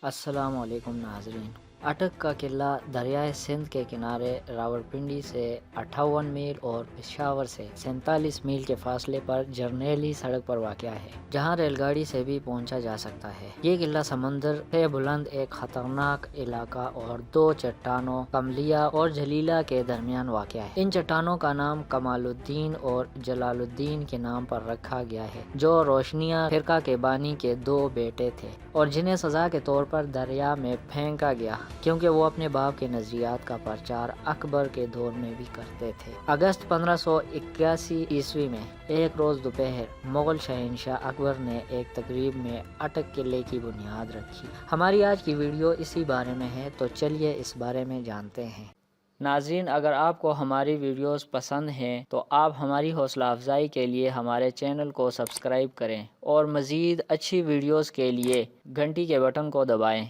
السلام علیکم ناظرین۔ اٹک کا قلعہ دریائے سندھ کے کنارے راولپنڈی سے 58 میل اور پشاور سے 47 میل کے فاصلے پر جرنیلی سڑک پر واقع ہے، جہاں ریل گاڑی سے بھی پہنچا جا سکتا ہے۔ یہ قلعہ سمندر سے بلند ایک خطرناک علاقہ اور دو چٹانوں کملیہ اور جلیلہ کے درمیان واقع ہے۔ ان چٹانوں کا نام کمال الدین اور جلال الدین کے نام پر رکھا گیا ہے، جو روشنیہ فرقہ کے بانی کے دو بیٹے تھے اور جنہیں سزا کے طور پر دریا میں پھینکا گیا کیونکہ وہ اپنے باپ کے نظریات کا پرچار اکبر کے دور میں بھی کرتے تھے۔ اگست 1581 عیسوی میں ایک روز دوپہر مغل شہنشاہ اکبر نے ایک تقریب میں اٹک قلعے کی بنیاد رکھی۔ ہماری آج کی ویڈیو اسی بارے میں ہے، تو چلیے اس بارے میں جانتے ہیں۔ ناظرین، اگر آپ کو ہماری ویڈیوز پسند ہیں تو آپ ہماری حوصلہ افزائی کے لیے ہمارے چینل کو سبسکرائب کریں اور مزید اچھی ویڈیوز کے لیے گھنٹی کے بٹن کو دبائیں۔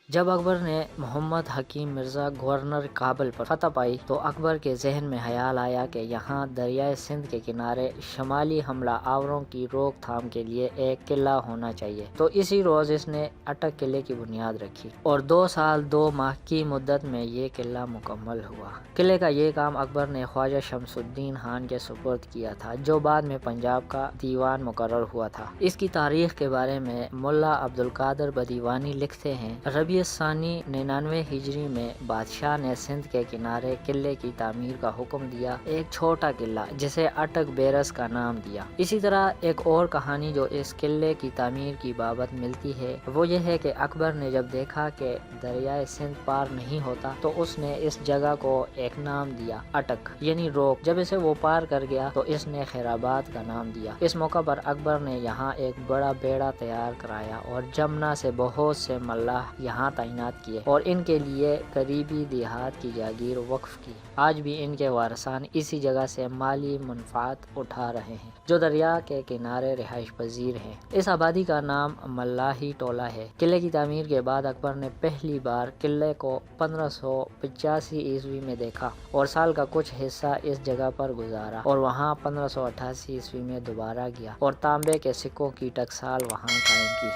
جب اکبر نے محمد حکیم مرزا گورنر کابل پر فتح پائی تو اکبر کے ذہن میں خیال آیا کہ یہاں دریائے سندھ کے کنارے شمالی حملہ آوروں کی روک تھام کے لیے ایک قلعہ ہونا چاہیے۔ تو اسی روز اس نے اٹک قلعے کی بنیاد رکھی اور 2 سال 2 ماہ کی مدت میں یہ قلعہ مکمل ہوا۔ قلعے کا یہ کام اکبر نے خواجہ شمس الدین خان کے سپرد کیا تھا، جو بعد میں پنجاب کا دیوان مقرر ہوا تھا۔ اس کی تاریخ کے بارے میں ملا عبدالقادر بدیوانی لکھتے ہیں، ربیع ثانی 99 ہجری میں بادشاہ نے سندھ کے کنارے قلعے کی تعمیر کا حکم دیا، ایک چھوٹا قلعہ جسے اٹک بیرس کا نام دیا۔ اسی طرح ایک اور کہانی جو اس قلعے کی تعمیر کی بابت ملتی ہے وہ یہ ہے کہ اکبر نے جب دیکھا کہ دریائے سندھ پار نہیں ہوتا تو اس نے اس جگہ کو ایک نام دیا، اٹک یعنی روک۔ جب اسے وہ پار کر گیا تو اس نے خیرآباد کا نام دیا۔ اس موقع پر اکبر نے یہاں ایک بڑا بیڑا تیار کرایا اور جمنا سے بہت سے ملاح یہاں تعینات کیے اور ان کے لیے قریبی دیہات کی جاگیر وقف کی۔ آج بھی ان کے وارثان اسی جگہ سے مالی منفعت اٹھا رہے ہیں، جو دریا کے کنارے رہائش پذیر ہیں۔ اس آبادی کا نام ملاحی ٹولہ ہے۔ قلعے کی تعمیر کے بعد اکبر نے پہلی بار قلعے کو 1585 عیسوی میں دیکھا اور سال کا کچھ حصہ اس جگہ پر گزارا اور وہاں 1588 عیسوی میں دوبارہ گیا اور تانبے کے سکوں کی ٹکسال وہاں قائم کی۔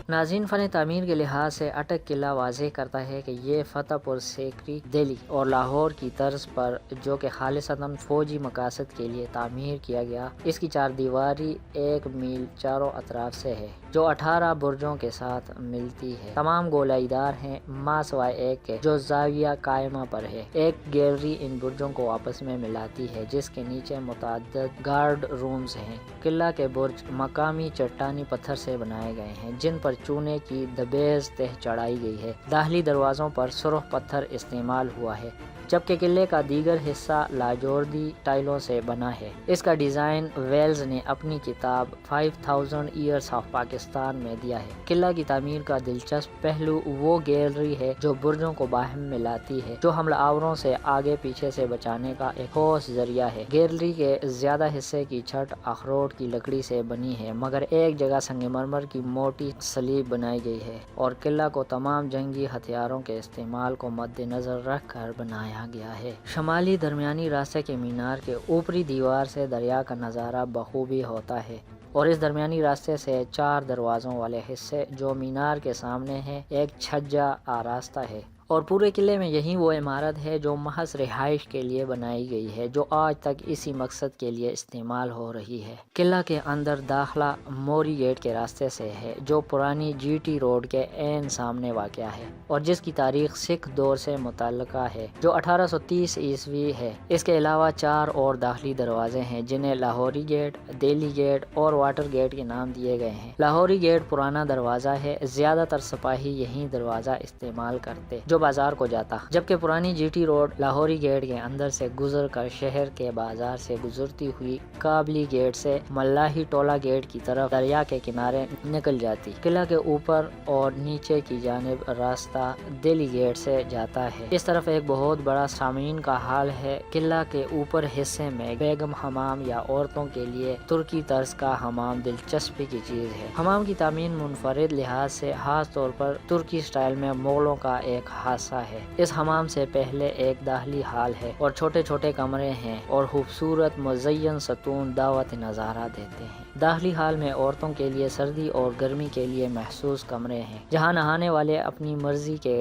ناظرین، فن تعمیر کے لحاظ سے اٹک قلعہ واضح کرتا ہے کہ یہ فتح پور سیکری، دہلی اور لاہور کی طرز پر، جو کہ خالصتاً فوجی مقاصد کے لیے تعمیر کیا گیا۔ اس کی 4 دیواری 1 میل چاروں اطراف سے ہے، جو 18 برجوں کے ساتھ ملتی ہے۔ تمام گولائی دار ہیں، ماں سوائے ایک کے جو زاویہ قائمہ پر ہے۔ ایک گیلری ان برجوں کو آپس میں ملاتی ہے، جس کے نیچے متعدد گارڈ رومز ہیں۔ قلعہ کے برج مقامی چٹانی پتھر سے بنائے گئے ہیں، جن پر چونے کی دبیز تہ چڑھائی گئی ہے۔ داخلی دروازوں پر سرخ پتھر استعمال ہوا ہے، جبکہ قلعے کا دیگر حصہ لاجوردی ٹائلوں سے بنا ہے۔ اس کا ڈیزائن ویلز نے اپنی کتاب 5000 ایئرس آف پاکستان میں دیا ہے۔ قلعہ کی تعمیر کا دلچسپ پہلو وہ گیلری ہے جو برجوں کو باہم ملاتی ہے، جو حملہ آوروں سے آگے پیچھے سے بچانے کا ایک ٹھوس ذریعہ ہے۔ گیلری کے زیادہ حصے کی چھت اخروٹ کی لکڑی سے بنی ہے، مگر ایک جگہ سنگ مرمر کی موٹی سلیب بنائی گئی ہے اور قلعہ کو تمام جنگی ہتھیاروں کے استعمال کو مد نظر رکھ کر بنایا گیا ہے۔ شمالی درمیانی راستے کے مینار کے اوپری دیوار سے دریا کا نظارہ بخوبی ہوتا ہے اور اس درمیانی راستے سے 4 دروازوں والے حصے جو مینار کے سامنے ہیں ایک چھجا آراستہ ہے، اور پورے قلعے میں یہی وہ عمارت ہے جو محض رہائش کے لیے بنائی گئی ہے، جو آج تک اسی مقصد کے لیے استعمال ہو رہی ہے۔ قلعہ کے اندر داخلہ موری گیٹ کے راستے سے ہے، جو پرانی جی ٹی روڈ کے عین سامنے واقع ہے اور جس کی تاریخ سکھ دور سے متعلقہ ہے، جو 1830 عیسوی ہے۔ اس کے علاوہ 4 اور داخلی دروازے ہیں، جنہیں لاہوری گیٹ، دہلی گیٹ اور واٹر گیٹ کے نام دیے گئے ہیں۔ لاہوری گیٹ پرانا دروازہ ہے، زیادہ تر سپاہی یہی دروازہ استعمال کرتے، جو جو بازار کو جاتا، جبکہ پرانی جی ٹی روڈ لاہوری گیٹ کے اندر سے گزر کر شہر کے بازار سے گزرتی ہوئی کابلی گیٹ سے ملاحی ٹولہ گیٹ کی طرف دریا کے کنارے نکل جاتی۔ قلعہ کے اوپر اور نیچے کی جانب راستہ دہلی گیٹ سے جاتا ہے۔ اس طرف ایک بہت بڑا سامعین کا حال ہے۔ قلعہ کے اوپر حصے میں بیگم حمام یا عورتوں کے لیے ترکی طرز کا حمام دلچسپی کی چیز ہے۔ حمام کی تعمیر منفرد لحاظ سے خاص طور پر ترکی سٹائل میں مغلوں کا ایک حصہ ہے۔ اس حمام سے پہلے ایک داخلی ہال ہے اور چھوٹے چھوٹے کمرے ہیں اور خوبصورت مزین ستون دعوت نظارہ دیتے ہیں۔ داخلی ہال میں عورتوں کے لیے سردی اور گرمی کے لیے مخصوص کمرے ہیں، جہاں نہانے والے اپنی مرضی کے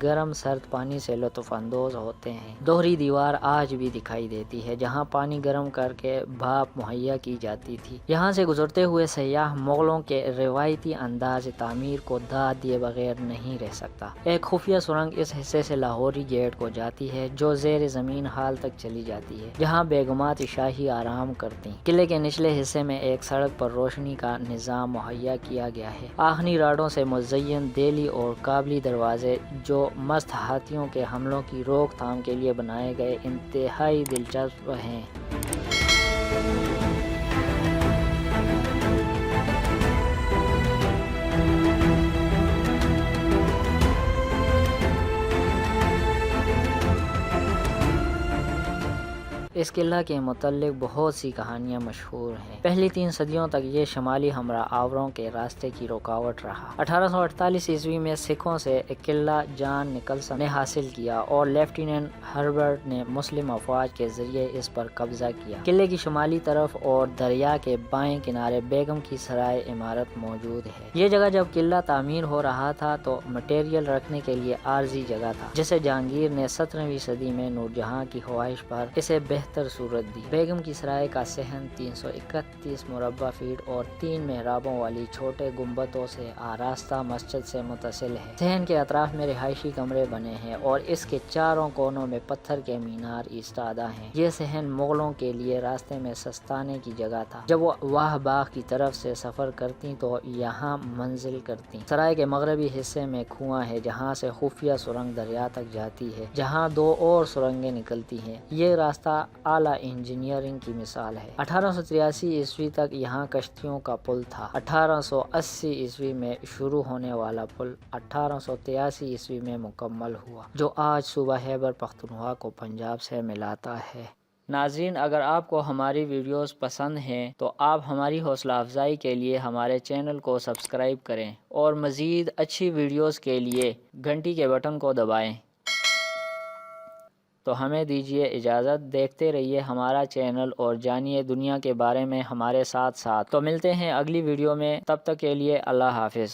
گرم سرد پانی سے لطف اندوز ہوتے ہیں۔ دوہری دیوار آج بھی دکھائی دیتی ہے، جہاں پانی گرم کر کے بھاپ مہیا کی جاتی تھی۔ یہاں سے گزرتے ہوئے سیاح مغلوں کے روایتی انداز تعمیر کو داد دیے بغیر نہیں رہ سکتا۔ ایک خفیہ سرنگ اس حصے سے لاہوری گیٹ کو جاتی ہے، جو زیر زمین ہال تک چلی جاتی ہے، جہاں بیگمات شاہی آرام کرتی۔ قلعے کے نچلے حصے میں ایک سڑک پر روشنی کا نظام مہیا کیا گیا ہے۔ آہنی راڈوں سے مزین دہلی اور کابلی دروازے، جو مست ہاتھیوں کے حملوں کی روک تھام کے لیے بنائے گئے، انتہائی دلچسپ ہیں۔ اس قلعہ کے متعلق بہت سی کہانیاں مشہور ہیں۔ پہلی 3 صدیوں تک یہ شمالی ہمراہ آوروں کے راستے کی رکاوٹ رہا۔ 1848 عیسوی میں سکھوں سے قلعہ جان نکلسن نے حاصل کیا اور لیفٹیننٹ ہربرٹ نے مسلم افواج کے ذریعے اس پر قبضہ کیا۔ قلعے کی شمالی طرف اور دریا کے بائیں کنارے بیگم کی سرائے عمارت موجود ہے۔ یہ جگہ جب قلعہ تعمیر ہو رہا تھا تو مٹیریل رکھنے کے لیے عارضی جگہ تھا، جسے جہانگیر نے 17ویں صدی میں نورجہاں کی خواہش پر اسے بہتر صورت دی۔ بیگم کی سرائے کا صحن 331 مربع فٹ اور 3 محرابوں والی چھوٹے گنبدوں سے آراستہ مسجد سے متصل ہے۔ صحن کے اطراف میں رہائشی کمرے بنے ہیں اور اس کے چاروں کونوں میں پتھر کے مینار ایستادہ ہیں۔ یہ صحن مغلوں کے لیے راستے میں سستانے کی جگہ تھا۔ جب وہ واہ باغ کی طرف سے سفر کرتی تو یہاں منزل کرتی۔ سرائے کے مغربی حصے میں کنواں ہے، جہاں سے خفیہ سرنگ دریا تک جاتی ہے، جہاں 2 اور سرنگیں نکلتی ہیں۔ یہ راستہ اعلیٰ انجینئرنگ کی مثال ہے۔ 1883 عیسوی تک یہاں کشتیوں کا پل تھا۔ 1880 عیسوی میں شروع ہونے والا پل 1883 عیسوی میں مکمل ہوا، جو آج صوبہ خیبر پختونخوا کو پنجاب سے ملاتا ہے۔ ناظرین، اگر آپ کو ہماری ویڈیوز پسند ہیں تو آپ ہماری حوصلہ افزائی کے لیے ہمارے چینل کو سبسکرائب کریں اور مزید اچھی ویڈیوز کے لیے گھنٹی کے بٹن کو دبائیں۔ تو ہمیں دیجیے اجازت، دیکھتے رہیے ہمارا چینل اور جانیے دنیا کے بارے میں ہمارے ساتھ۔ تو ملتے ہیں اگلی ویڈیو میں، تب تک کے لیے اللہ حافظ۔